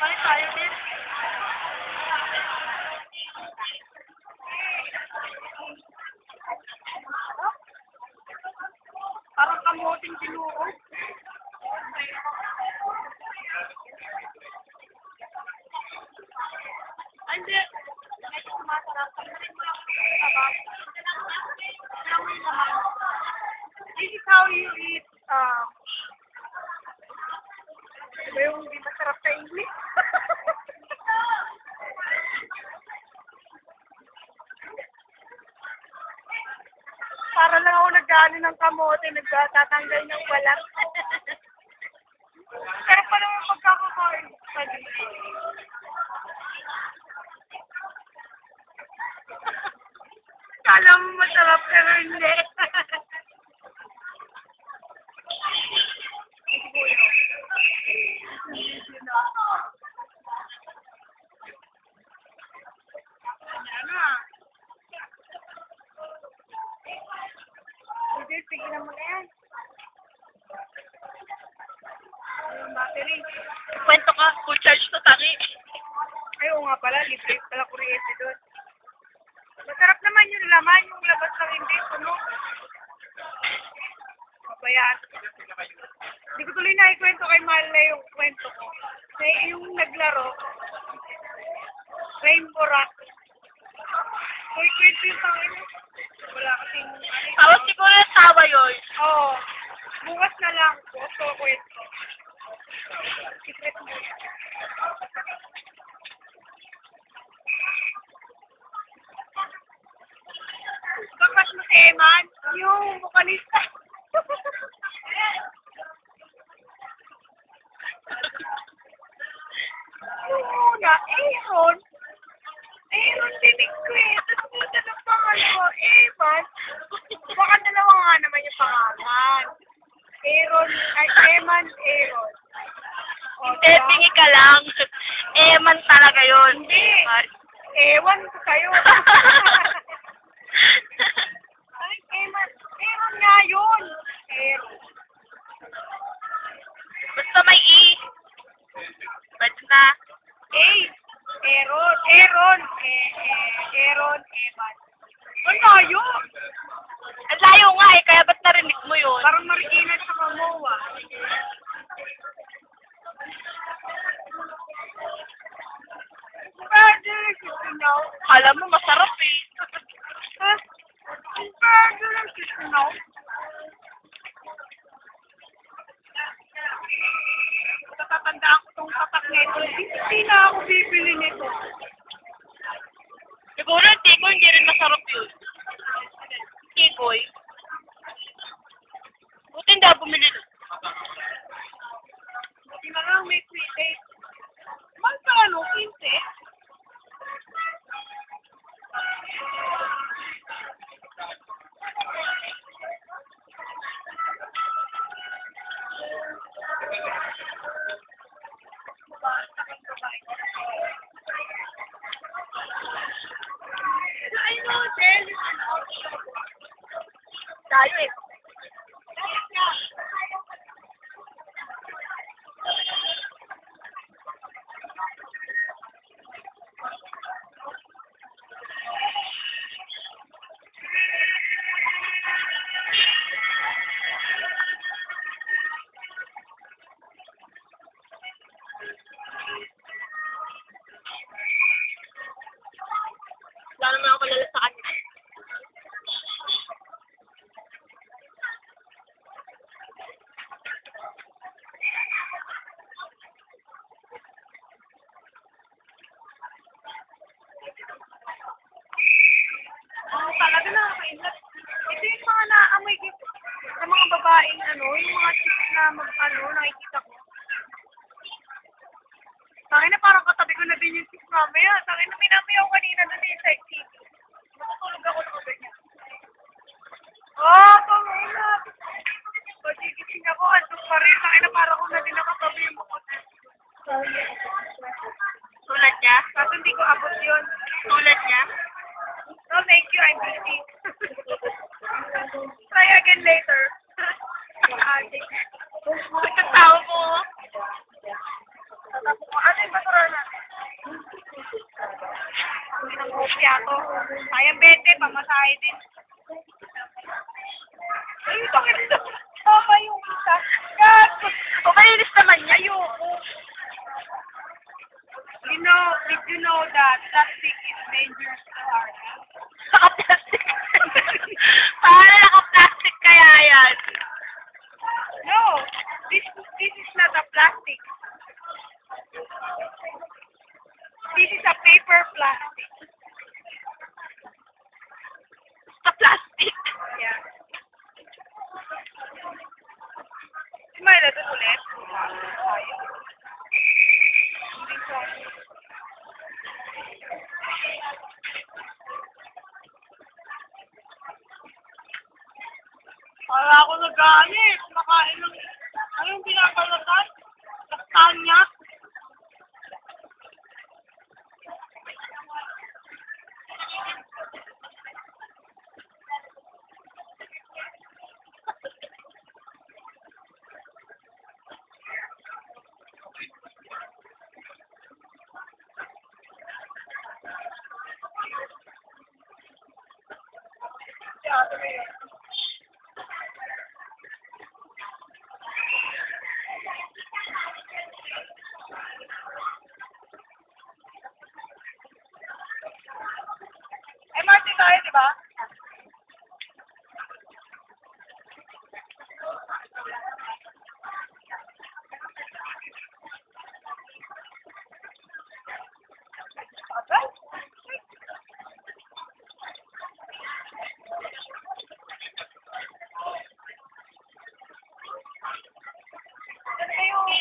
Balik tayo din. Parang kamuting binuo. Hindi. Medyo masarap. This is how you eat, yung hindi masarap sa English. Para lang ako nag-ano ng kamote, nagtatanggal ng balat. Pero pa naman pagkakakain pa dito. Kala mo masarap pero hindi. Sige na mo na yan. Battery. Kwento ka, full charge to, tangi. Ay, oo nga pala, libre pala kuryente doon. Masarap naman yung laman, yung labas lang hindi, puno. Mabayaan. Hindi ko tuloy na ikwento kay Marla yung kwento ko. Yung naglaro, Rainbow Rock. Uy, kwento yung pangin. Wala kasing... Tapos siguro yung tawa yun. Oo. Bukas na lang. Bukas ko kwento. Secret mo. Kakas mo si Eman? Yung vokalista. Yung una, Aaron. Aaron dinig ko eh. Tapos puta ng pangalan ko, Eman. Baka dalawa nga naman yung pangalan. Aaron, ay Eman, Aaron. Hindi, tingi ka lang. Eman talaga yun. Hindi. Ewan ko sa'yo. Ay, Eman. Aaron nga yun. Aaron. Basta may E. Pwede na. Aaron. Aaron. Aaron, Eman. Ano yun? Ang layo nga eh, kaya ba't narinig mo yun? Parang Marikina sa Kamoa. Alam mo, masarap eh. Natatandaan ko itong tatak nito. Hindi na ako bibili nito. Siguro yung tikoy, hindi rin masarap yun. Tikoy. Buti hindi ako bumili. Buti na lang may sweet taste. Mahal pa ano, 15? I know, Del. Tayo eh. Wala naman ako kalala sa kanya. Talaga nakakainlat. Ito yung mga naamoy ko sa mga babaeng yung mga chicks na nakikita ko. Tangin na parang katabi ko na din yung chicks mamaya. Tangin na minamay ako kanina doon yung sexy. Matutulog ako ng ganyan. Tangin na. Pagigising ako, andun pa rin. Tangin na parang ko na din nakatabi yung mukha. Tulad niya? Kaso hindi ko abot yun. Tulad niya? No, thank you. I'm busy. Try again later. Pagkatawa mo. Ano Ay, patuloy natin. Ang kopya to. Sayang 20, pamasahe din. Ay, bakit ito? Tama yung isa. Gago. O, malinis naman niya. Ayoko. Did you know that plastic is dangerous to heart? Naka-plastic. Paano naka-plastic kaya yan? No, this is not a plastic. This is a paper plastic. Sa plastic. Yeah. Smile ito ulit. Hindi ko. Para ako nagalit. Nakain ng... Ano yung pinapalatan? Kastanya? MRT tayo, di ba? Okay. Ano yung...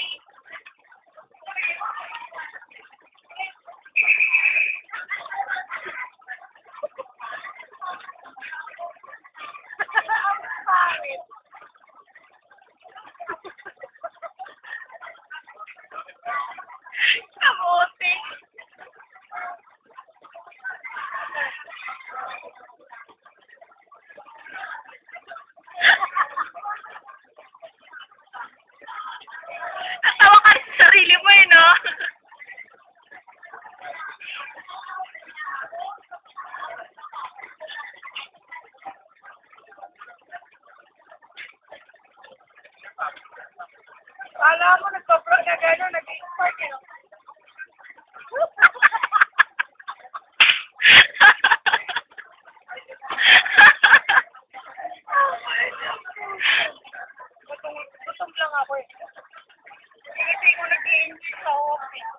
Ang pangit. Kamote. Natawa ka rin sa sarili mo eh, no? Kala mo nagpa-pro na gano'n, nag-spark eh. Gutom lang ako eh. Kasi ko nag-i-enjoy sa office.